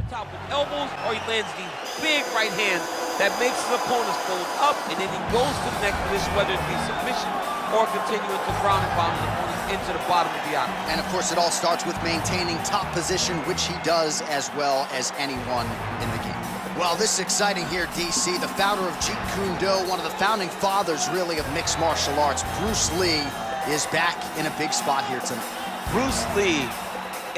top with elbows, or he lands these big right hands that makes his opponents fold up, and then he goes to the next position, whether it be submission or continuing to ground and pound his opponents into the bottom of the octagon. And of course, it all starts with maintaining top position, which he does as well as anyone in the game. Well, this is exciting here, DC. The founder of Jeet Kune Do, one of the founding fathers, really, of mixed martial arts, Bruce Lee, is back in a big spot here tonight. Bruce Lee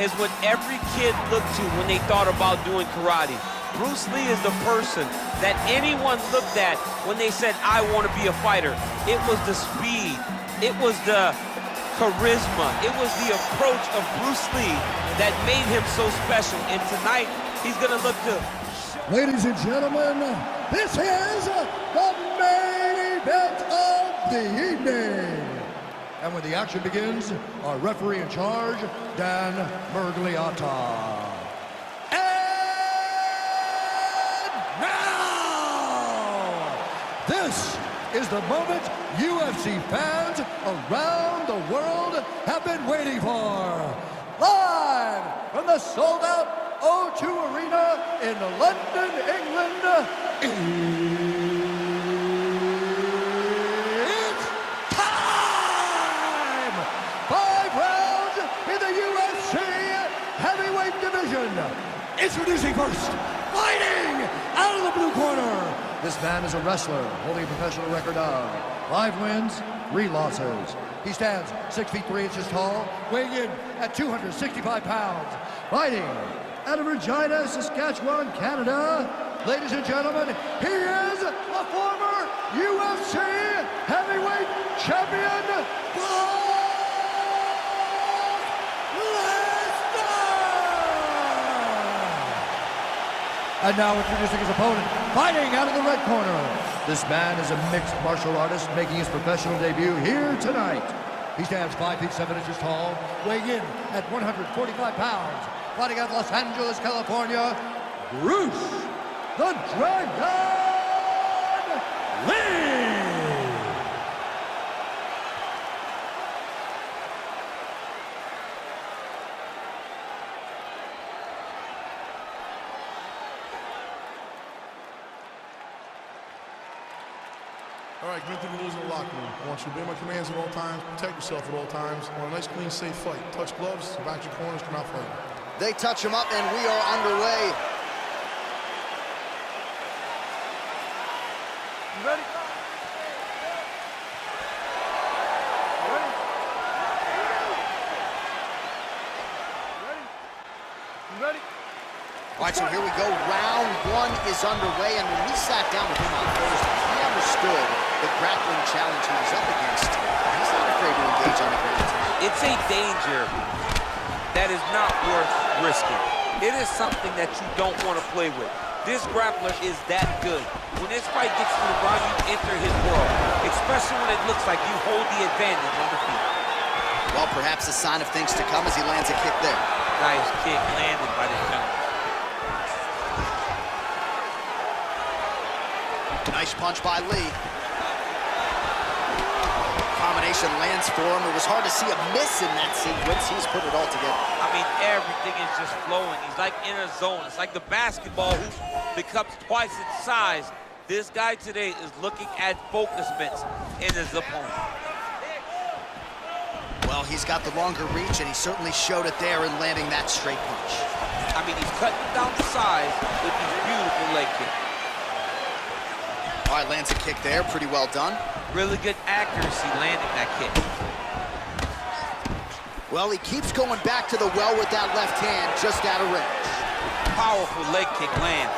is what every kid looked to when they thought about doing karate. Bruce Lee is the person that anyone looked at when they said, I want to be a fighter. It was the speed, it was the charisma, it was the approach of Bruce Lee that made him so special. And tonight, he's gonna look to... Ladies and gentlemen, this is the main event of the evening. And when the action begins, our referee in charge, Dan Mergliata. And now, this is the moment UFC fans around the world have been waiting for. Live from the sold-out O2 Arena in London, England, it's time! 5 rounds in the UFC heavyweight division. Introducing first, fighting out of the blue corner. This man is a wrestler holding a professional record of 5 wins, 3 losses. He stands 6 feet 3 inches tall, weighing in at 265 pounds. Fighting out of Regina, Saskatchewan, Canada. Ladies and gentlemen, he is a former UFC heavyweight champion, Brock Lesnar! And now introducing his opponent, fighting out of the red corner. This man is a mixed martial artist making his professional debut here tonight. He stands 5 feet 7 inches tall, weighing in at 145 pounds. Fighting out of Los Angeles, California, Bruce the Dragon Lee! All right, commit to the rules of the locker room. I want you to obey my commands at all times, protect yourself at all times. I want a nice, clean, safe fight. Touch gloves, back your corners, come out fighting. They touch him up, and we are underway. You ready? You ready? You ready? All right, so here we go. Round 1 is underway, and when we sat down with him on Thursday, he understood the grappling challenge he was up against. He's not afraid to engage on the ground. It's a danger that is not worth risking. It is something that you don't want to play with. This grappler is that good. When this fight gets to the ground, you enter his world, especially when it looks like you hold the advantage on the feet. Well, perhaps a sign of things to come as he lands a kick there. Nice kick landed by the gentleman. Nice punch by Lee. Combination lands for him. It was hard to see a miss in that sequence. He's put it all together. I mean, everything is just flowing. He's like in a zone. It's like the basketball hoop becomes twice its size. This guy today is looking at focus mitts in his opponent. Well, he's got the longer reach, and he certainly showed it there in landing that straight punch. I mean, he's cutting down the size with these beautiful leg kicks. All right, lands a kick there. Pretty well done. Really good accuracy landing that kick. Well, he keeps going back to the well with that left hand, just out of range. Powerful leg kick lands.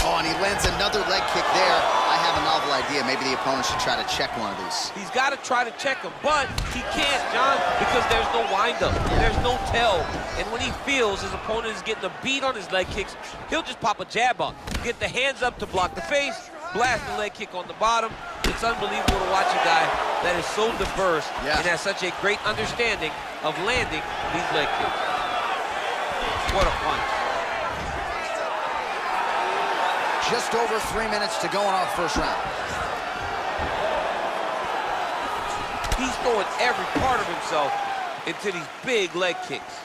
Oh, and he lands another leg kick there. I have a novel idea. Maybe the opponent should try to check one of these. He's got to try to check him, but he can't, John, because there's no windup. There's no tell. And when he feels his opponent is getting a beat on his leg kicks, he'll just pop a jab up. Get the hands up to block the face, blast the leg kick on the bottom. It's unbelievable to watch a guy that is so diverse and has such a great understanding of landing these leg kicks. What a punch. Just over 3 minutes to go in our first round. He's throwing every part of himself into these big leg kicks.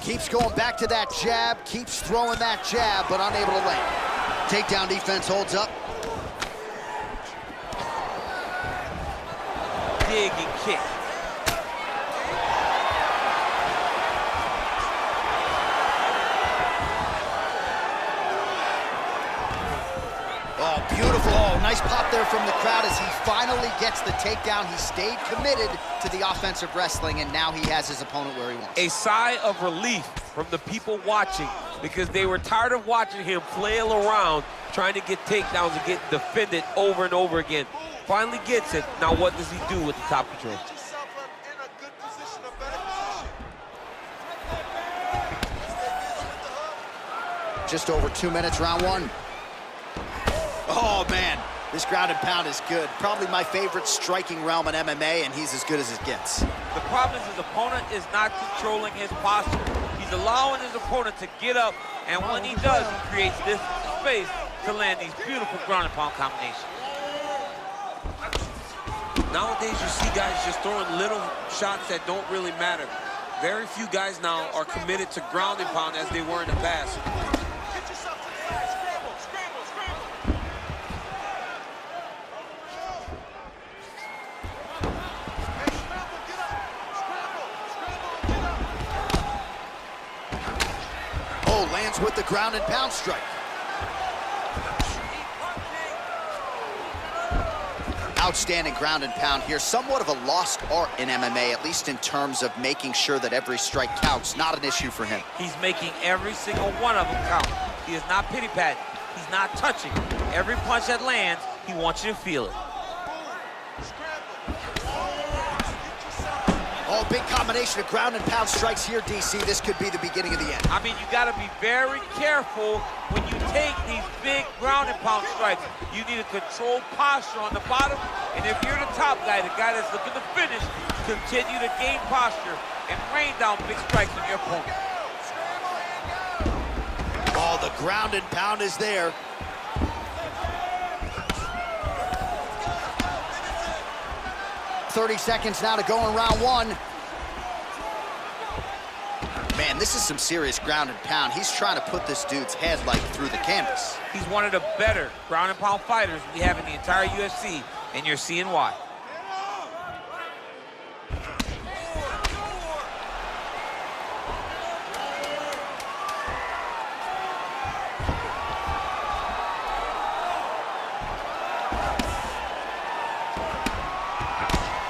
Keeps going back to that jab, keeps throwing that jab, but unable to land. Takedown defense holds up. Dig and kick. Oh, beautiful. Oh, nice pop there from the crowd as he finally gets the takedown. He stayed committed to the offensive wrestling, and now he has his opponent where he wants. A sigh of relief from the people watching because they were tired of watching him flail around trying to get takedowns and get defended over and over again. Finally gets it. Now what does he do with the top control? Just over 2 minutes, round one. Oh, man, this ground and pound is good. Probably my favorite striking realm in MMA, and he's as good as it gets. The problem is his opponent is not controlling his posture. He's allowing his opponent to get up, and when he does, he creates this space to land these beautiful ground and pound combinations. Nowadays, you see guys just throwing little shots that don't really matter. Very few guys now are committed to ground and pound as they were in the past. Oh, lands with the ground and pound strike. Outstanding ground and pound here. Somewhat of a lost art in MMA, at least in terms of making sure that every strike counts. Not an issue for him. He's making every single one of them count. He is not pity-patting. He's not touching. Every punch that lands, he wants you to feel it. Oh, big combination of ground and pound strikes here, DC. This could be the beginning of the end. I mean, you got to be very careful when you take these big ground and pound strikes. You need a controlled posture on the bottom, and if you're the top guy, the guy that's looking to finish, continue to gain posture and rain down big strikes on your opponent. Oh, the ground and pound is there. .30 seconds now to go in round one. Man, this is some serious ground and pound. He's trying to put this dude's head like through the canvas. He's one of the better ground and pound fighters we have in the entire UFC, and you're seeing why.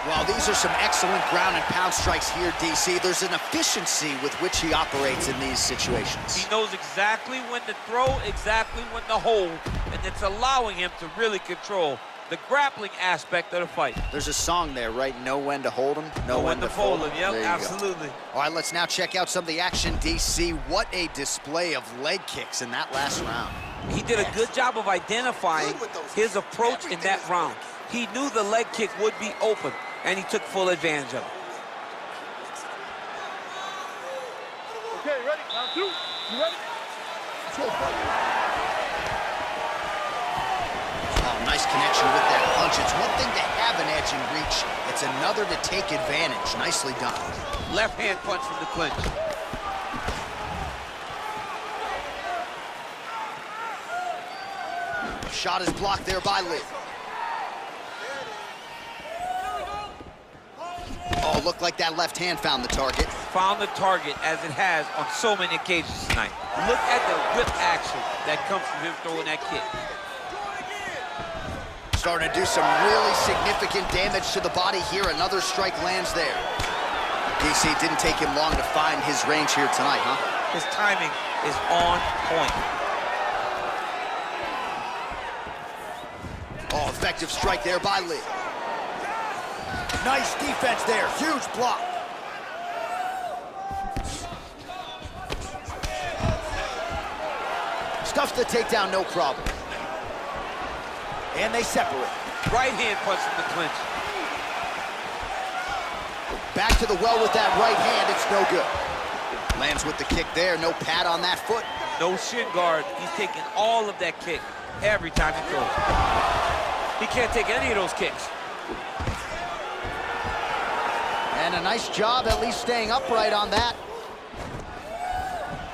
Well, these are some excellent ground and pound strikes here, DC. There's an efficiency with which he operates in these situations. He knows exactly when to throw, exactly when to hold, and it's allowing him to really control the grappling aspect of the fight. There's a song there, right? Know when to hold him, know when to fold him. Yep, absolutely. All right, let's now check out some of the action, DC. What a display of leg kicks in that last round. He did a good job of identifying his approach in that round. He knew the leg kick would be open, and he took full advantage of it. Okay, ready? Round two. You ready? Let's go. Oh, nice connection with that punch. It's one thing to have an edge and reach. It's another to take advantage. Nicely done. Left hand punch from the clinch. Shot is blocked there by Lee. Oh, looked like that left hand found the target. Found the target, as it has on so many occasions tonight. Look at the whip action that comes from him throwing that kick. Starting to do some really significant damage to the body here. Another strike lands there. DC, didn't take him long to find his range here tonight, huh? His timing is on point. Oh, effective strike there by Lee. Nice defense there, huge block. Stuffs the takedown, no problem. And they separate. Right hand punch from the clinch. Back to the well with that right hand, it's no good. Lands with the kick there, no pad on that foot. No shin guard. He's taking all of that kick every time he throws. He can't take any of those kicks. And a nice job at least staying upright on that.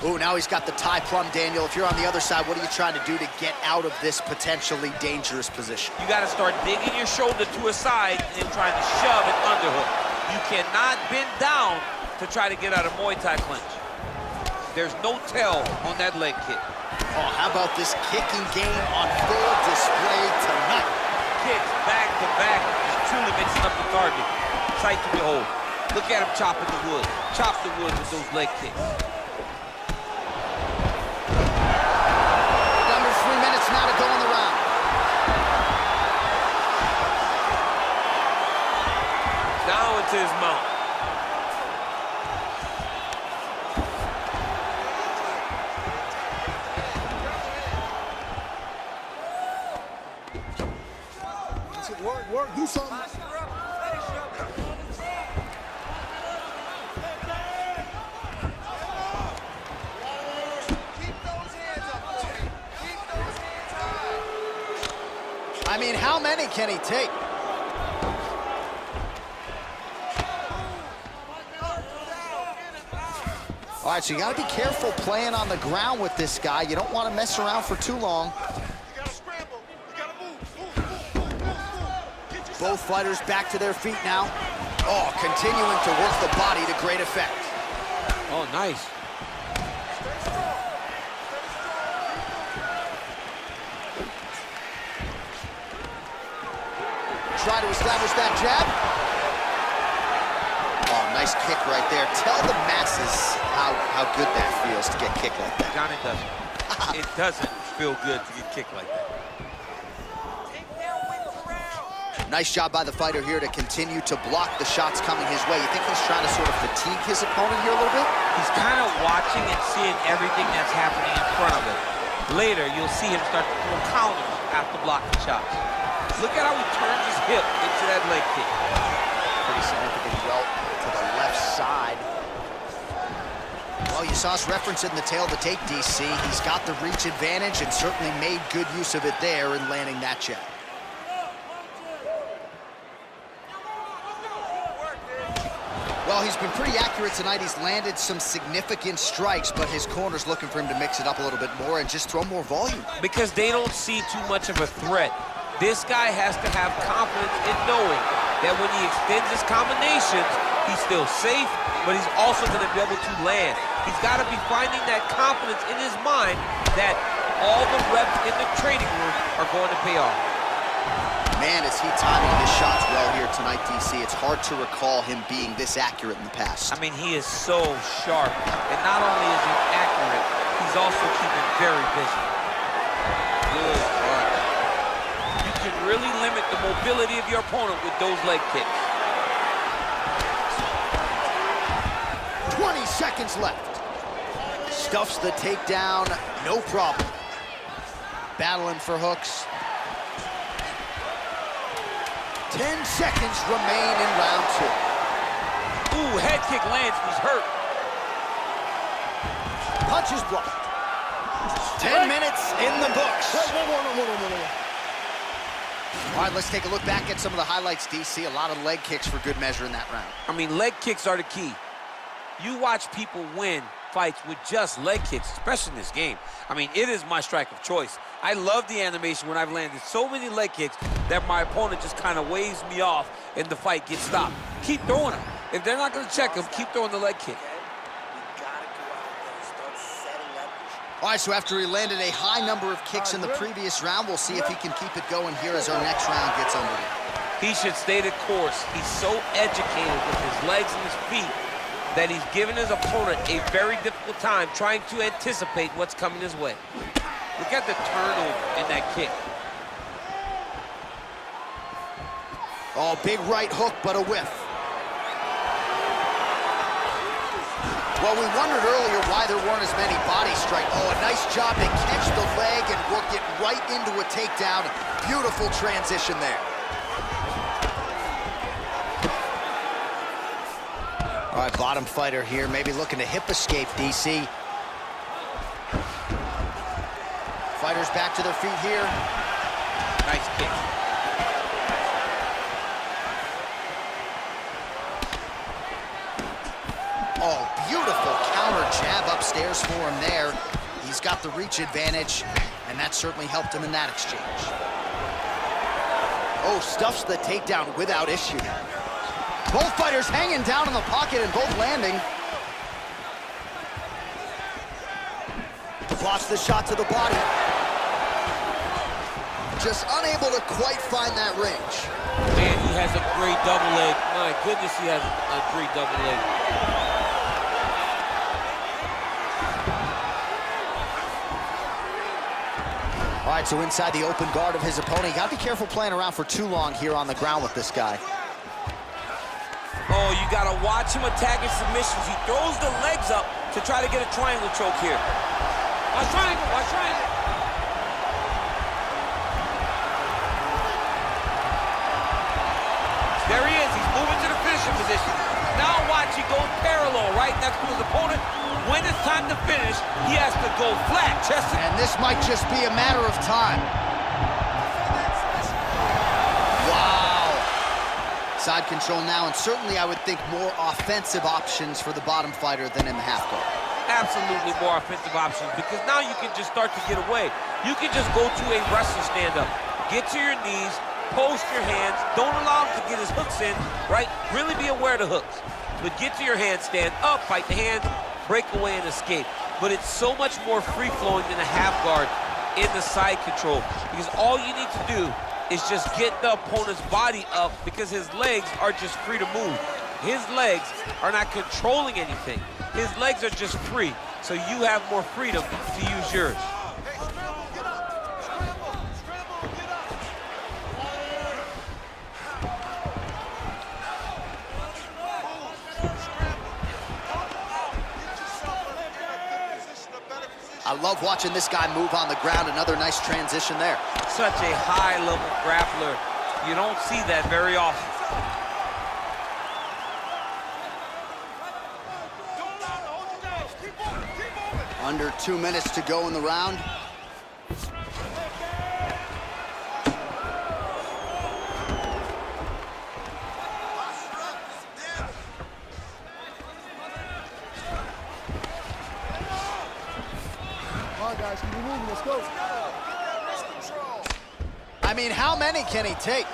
Ooh, now he's got the tie plum, Daniel. If you're on the other side, what are you trying to do to get out of this potentially dangerous position? You got to start digging your shoulder to a side and trying to shove an underhook. You cannot bend down to try to get out of Muay Thai clinch. There's no tell on that leg kick. Oh, how about this kicking game on full display tonight? Kicks back to back, just truly mixing up the target. Sight to behold. Look at him chopping the wood. Chop the wood with those leg kicks. Under 3 minutes now to go in the round. Now into his mount. Work, do something. I mean, how many can he take? All right, so you got to be careful playing on the ground with this guy. You don't want to mess around for too long. Both fighters back to their feet now. Oh, continuing to work the body to great effect. Oh, nice. Try to establish that jab. Oh, nice kick right there. Tell the masses how good that feels to get kicked like that. John, it doesn't. It doesn't feel good to get kicked like that. Nice job by the fighter here to continue to block the shots coming his way. You think he's trying to sort of fatigue his opponent here a little bit? He's kind of watching and seeing everything that's happening in front of him. Later, you'll see him start to throw counters after blocking shots. Look at how he turns his hip into that leg kick. Pretty significant welt to the left side. Well, you saw us reference it in the tail of the tape, DC. He's got the reach advantage and certainly made good use of it there in landing that jab. Well, he's been pretty accurate tonight. He's landed some significant strikes, but his corner's looking for him to mix it up a little bit more and just throw more volume. Because they don't see too much of a threat. This guy has to have confidence in knowing that when he extends his combinations, he's still safe, but he's also going to be able to land. He's got to be finding that confidence in his mind that all the reps in the training room are going to pay off. Man, is he timing his shots well here tonight, DC. It's hard to recall him being this accurate in the past. I mean, he is so sharp. And not only is he accurate, he's also keeping very busy. Good punch. You can really limit the mobility of your opponent with those leg kicks. 20 seconds left. Stuffs the takedown, no problem. Battling for hooks. 10 seconds remain in round 2. Ooh, head kick lands, he's hurt. Punch is blocked. 10 minutes in the books. All right, let's take a look back at some of the highlights, DC. A lot of leg kicks for good measure in that round. I mean, leg kicks are the key. You watch people win fights with just leg kicks, especially in this game. I mean, it is my strike of choice. I love the animation when I've landed so many leg kicks that my opponent just kind of waves me off and the fight gets stopped. Keep throwing them. If they're not going to check them, keep throwing the leg kick. All right, so after he landed a high number of kicks in the previous round, we'll see if he can keep it going here as our next round gets underway. He should stay the course. He's so educated with his legs and his feet that he's given his opponent a very difficult time trying to anticipate what's coming his way. Look at the turnover in that kick. Oh, big right hook, but a whiff. Well, we wondered earlier why there weren't as many body strikes. Oh, a nice job to catch the leg and work it right into a takedown. Beautiful transition there. All right, bottom fighter here, maybe looking to hip escape, DC. Fighters back to their feet here. Nice kick. upstairs for him there. He's got the reach advantage, and that certainly helped him in that exchange. Oh, stuffs the takedown without issue. Both fighters hanging down in the pocket and both landing. Blocks the shot to the body. Just unable to quite find that range. Man, he has a great double leg. My goodness, he has a great double leg. All right, so inside the open guard of his opponent. You gotta be careful playing around for too long here on the ground with this guy. Oh, you gotta watch him attacking submissions. He throws the legs up to try to get a triangle choke here. Watch triangle, watch triangle. There he is, he's moving to the finishing position. Now watch, he goes parallel, right next to his opponent. When it's time to finish, he has to go flat, chested. And this might just be a matter of time. Wow. Side control now, and certainly I would think more offensive options for the bottom fighter than in the half guard. Absolutely more offensive options, because now you can just start to get away. You can just go to a wrestler stand-up. Get to your knees, post your hands, don't allow him to get his hooks in, right? Really be aware of the hooks. But get to your hands, stand up, fight the hands, break away and escape. But it's so much more free-flowing than a half guard in the side control, because all you need to do is just get the opponent's body up, because his legs are just free to move. His legs are not controlling anything. His legs are just free, so you have more freedom to use yours. I love watching this guy move on the ground. Another nice transition there. Such a high-level grappler. You don't see that very often. Under 2 minutes to go in the round. Come on, guys, keep moving, let's go. I mean, how many can he take?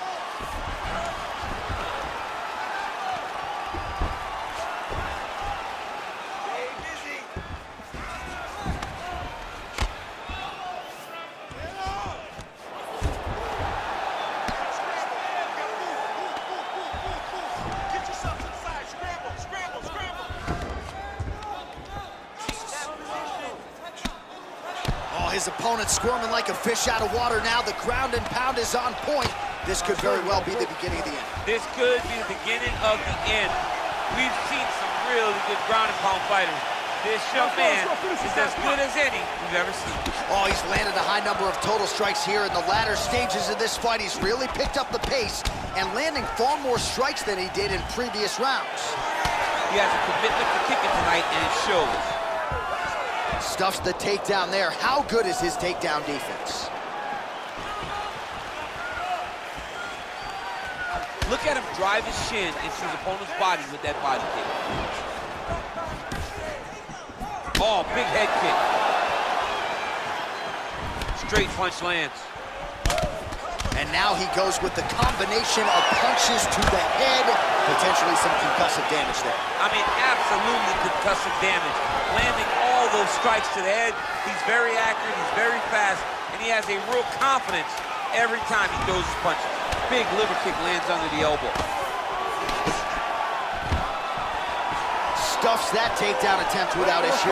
His opponent squirming like a fish out of water now. The ground and pound is on point. This could very well be the beginning of the end. This could be the beginning of the end. We've seen some really good ground and pound fighters. This young man is as good as any we've ever seen. Oh, he's landed a high number of total strikes here in the latter stages of this fight. He's really picked up the pace and landing far more strikes than he did in previous rounds. He has a commitment to kicking tonight, and it shows. Stuffs the takedown there. How good is his takedown defense? Look at him drive his shin into his opponent's body with that body kick. Oh, big head kick. Straight punch lands. And now he goes with the combination of punches to the head. Potentially some concussive damage there. I mean, absolutely concussive damage. Landing all those strikes to the head. He's very accurate, he's very fast, and he has a real confidence every time he throws his punches. Big liver kick lands under the elbow. Stuffs that takedown attempt without issue.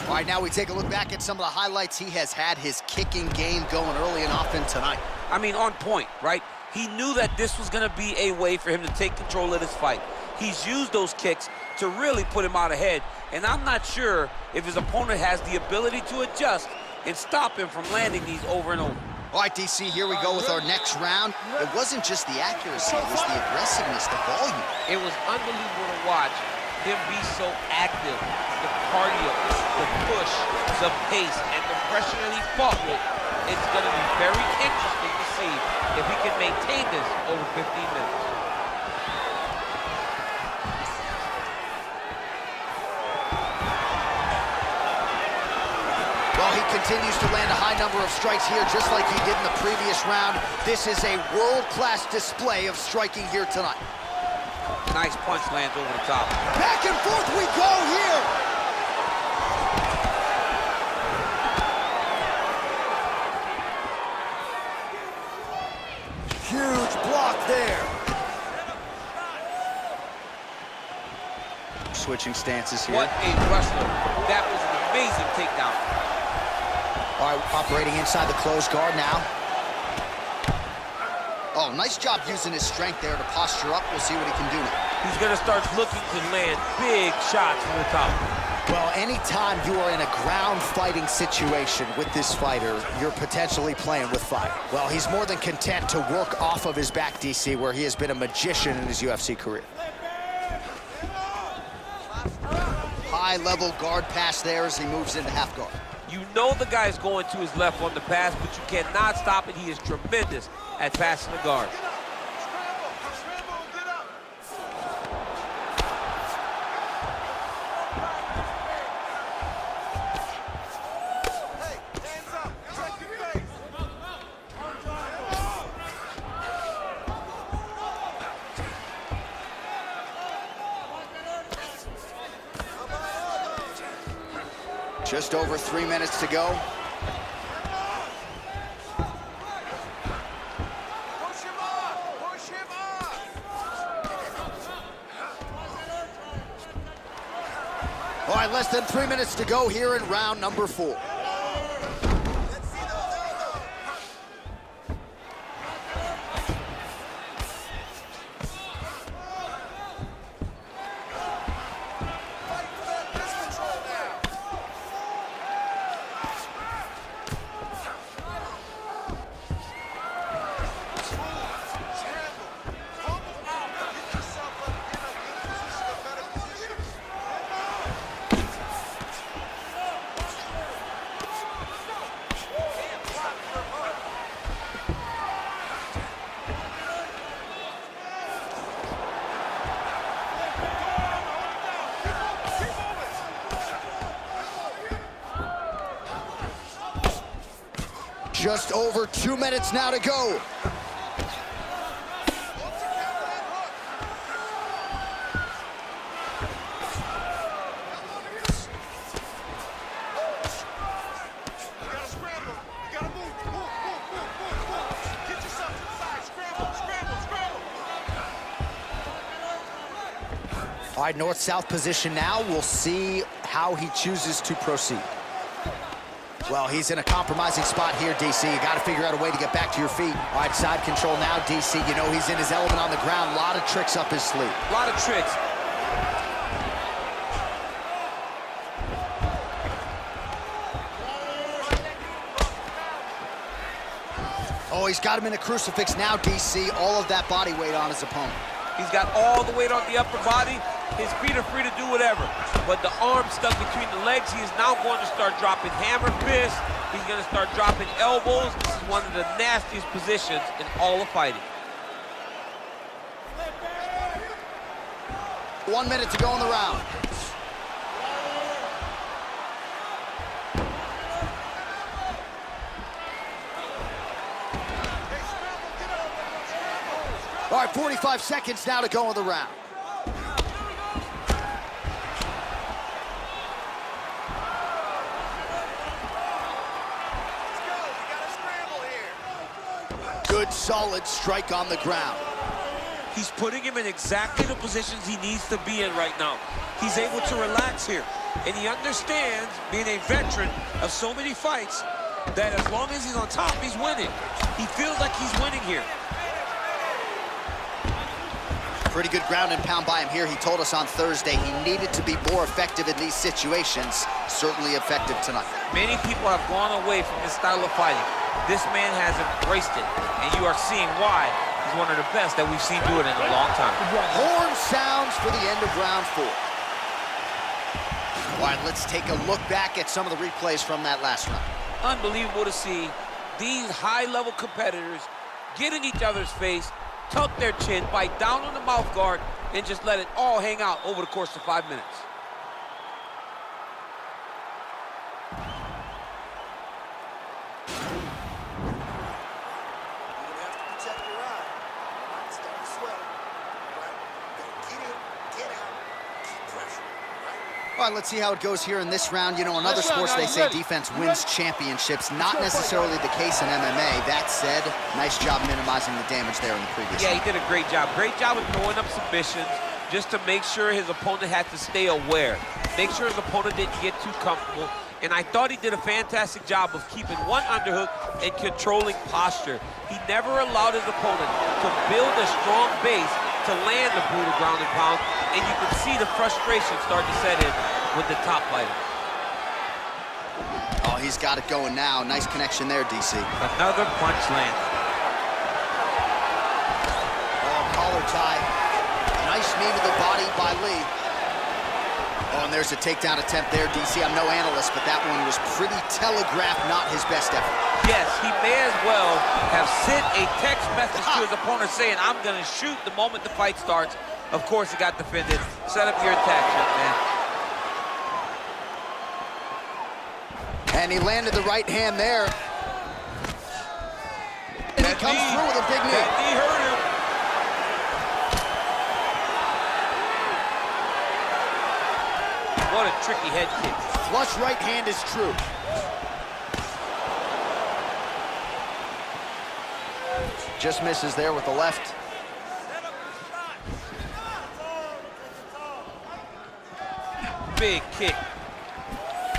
All right, now we take a look back at some of the highlights. He has had his kicking game going early and often tonight. I mean, on point, right? He knew that this was gonna be a way for him to take control of this fight. He's used those kicks to really put him out ahead, and I'm not sure if his opponent has the ability to adjust and stop him from landing these over and over. All right, DC, here we go with our next round. It wasn't just the accuracy, it was the aggressiveness, the volume. It was unbelievable to watch him be so active. The cardio, the push, the pace, and the pressure that he fought with it's going to be very interesting to see if he can maintain this over 15 minutes. Well, he continues to land a high number of strikes here, just like he did in the previous round. This is a world-class display of striking here tonight. Nice punch lands over the top. Back and forth we go here. Huge block there. Switching stances here. What a wrestler. That was an amazing takedown. All right, operating inside the closed guard now. Oh, nice job using his strength there to posture up. We'll see what he can do now. He's going to start looking to land big shots from the top. Well, anytime you are in a ground fighting situation with this fighter, you're potentially playing with fire. Well, he's more than content to work off of his back, DC, where he has been a magician in his UFC career. High-level guard pass there as he moves into half guard. You know the guy's going to his left on the pass, but you cannot stop it. He is tremendous at passing the guard. Just over 3 minutes to go. All right, less than 3 minutes to go here in round number 4. Just over 2 minutes now to go. All right, north-south position now. We'll see how he chooses to proceed. Well, he's in a compromising spot here, DC. You got to figure out a way to get back to your feet. All right, side control now, DC. You know he's in his element on the ground. A lot of tricks up his sleeve. A lot of tricks. Oh, he's got him in a crucifix now, DC. All of that body weight on his opponent. He's got all the weight on the upper body. His feet are free to do whatever. But the arm stuck between the legs. He is now going to start dropping hammer fists. He's going to start dropping elbows. This is one of the nastiest positions in all of fighting. 1 minute to go in the round. All right, 45 seconds now to go in the round. Good, solid strike on the ground. He's putting him in exactly the positions he needs to be in right now. He's able to relax here. And he understands, being a veteran of so many fights, that as long as he's on top, he's winning. He feels like he's winning here. Pretty good ground and pound by him here. He told us on Thursday he needed to be more effective in these situations. Certainly effective tonight. Many people have gone away from this style of fighting. This man has embraced it, and you are seeing why he's one of the best that we've seen do it in a long time. Horn sounds for the end of round 4. All right, let's take a look back at some of the replays from that last round. Unbelievable to see these high-level competitors get in each other's face, tuck their chin, bite down on the mouth guard, and just let it all hang out over the course of 5 minutes. All right, let's see how it goes here in this round. You know, in other sports, they say defense wins championships. Not necessarily the case in MMA. That said, nice job minimizing the damage there in the previous round. Yeah, he did a great job. Great job of throwing up submissions just to make sure his opponent had to stay aware. Make sure his opponent didn't get too comfortable. And I thought he did a fantastic job of keeping one underhook and controlling posture. He never allowed his opponent to build a strong base to land the brutal ground and pound, and you can see the frustration start to set in with the top fighter. Oh, he's got it going now. Nice connection there, DC. Another punch land. Oh, collar tie. Nice knee to the body by Lee. Oh, and there's a takedown attempt there, DC. I'm no analyst, but that one was pretty telegraphed, not his best effort. Yes, he may as well have sent a text message to his opponent saying, I'm going to shoot the moment the fight starts. Of course, he got defended. Set up your attack, young man. And he landed the right hand there. And he comes through with a big knee. That knee hurt him. What a tricky head kick. Flush right hand is true. Just misses there with the left. Big kick.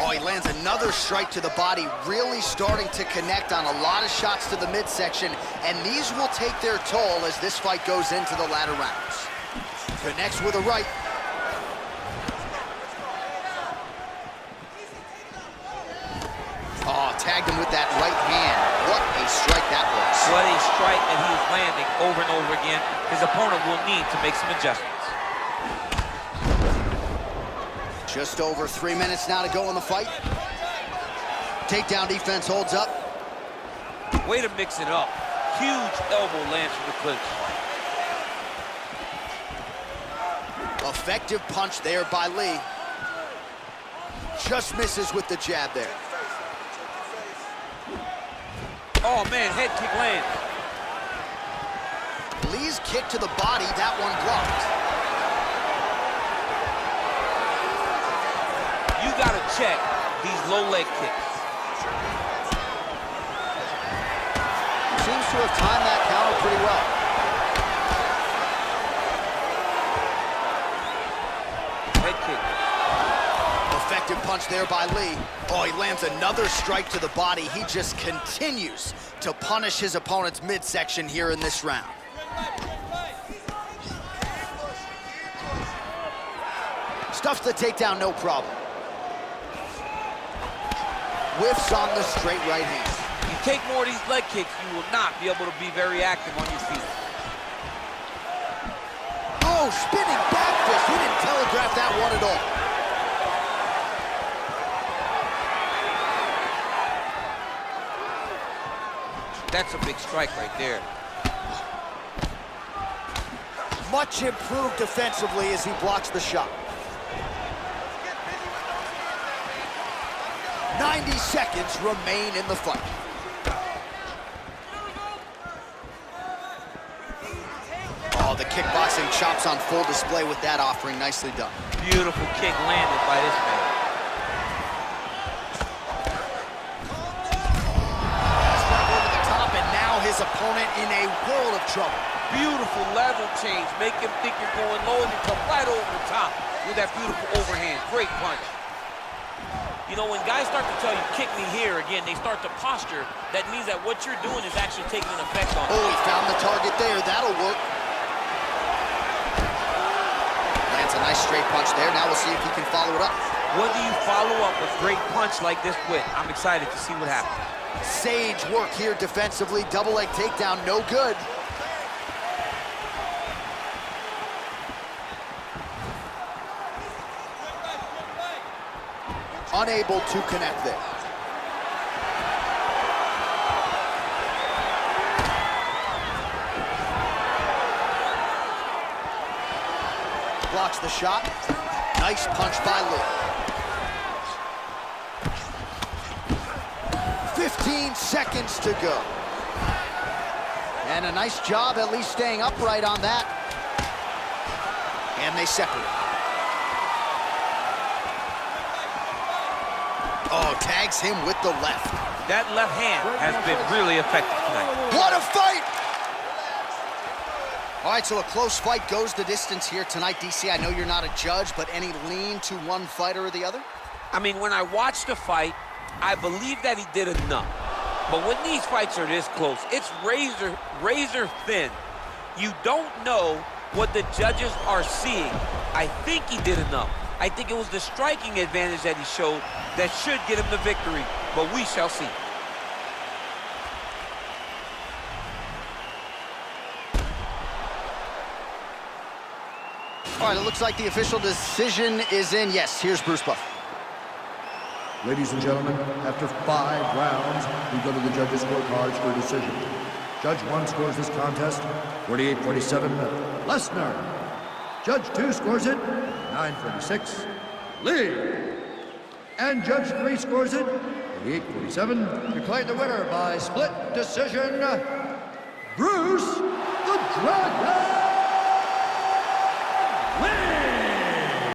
Oh, he lands another strike to the body, really starting to connect on a lot of shots to the midsection, and these will take their toll as this fight goes into the latter rounds. Connects with a right. Oh, tagged him with that right hand. What a strike that was. What a strike that he is landing over and over again. His opponent will need to make some adjustments. Just over 3 minutes now to go in the fight. Takedown defense holds up. Way to mix it up. Huge elbow lands from the clinch. Effective punch there by Lee. Just misses with the jab there. Oh, man, head kick lands. Lee's kick to the body, that one blocked. You gotta check these low leg kicks. Seems to have timed that counter pretty well. Head kick. Effective punch there by Lee. Oh, he lands another strike to the body. He just continues to punish his opponent's midsection here in this round. Stuffs the takedown, no problem. Whiffs on the straight right hand. You take more of these leg kicks, you will not be able to be very active on your feet. Oh, spinning back fist. He didn't telegraph that one at all. That's a big strike right there. Much improved defensively as he blocks the shot. 90 seconds remain in the fight. Oh, the kickboxing chops on full display with that offering. Nicely done. Beautiful kick landed by this man. Over the top, and now his opponent in a world of trouble. Beautiful level change. Make him think you're going low and you come right over the top with that beautiful overhand. Great punch. You know, when guys start to tell you, kick me here, again, they start to posture. That means that what you're doing is actually taking an effect on Oh, he found the target there. That'll work. Lands a nice straight punch there. Now we'll see if he can follow it up. What do you follow up a great punch like this with? I'm excited to see what happens. Sage work here defensively. Double leg takedown, no good. Unable to connect there. blocks the shot. Nice punch by Lee. 15 seconds to go. And a nice job at least staying upright on that. And they separate. Oh, tags him with the left. That left hand has been really effective tonight. What a fight! All right, so a close fight goes the distance here tonight, DC. I know you're not a judge, but any lean to one fighter or the other? I mean, when I watched the fight, I believe that he did enough. But when these fights are this close, it's razor thin. You don't know what the judges are seeing. I think he did enough. I think it was the striking advantage that he showed that should get him the victory, but we shall see. All right, it looks like the official decision is in. Yes, here's Bruce Buff. Ladies and gentlemen, after 5 rounds, we go to the judges' scorecards for a decision. Judge 1 scores this contest 48-47, Lesnar. Judge 2 scores it 9-46, Lee. And Judge 3 scores it 48-47. Declared the winner by split decision, Bruce the Dragon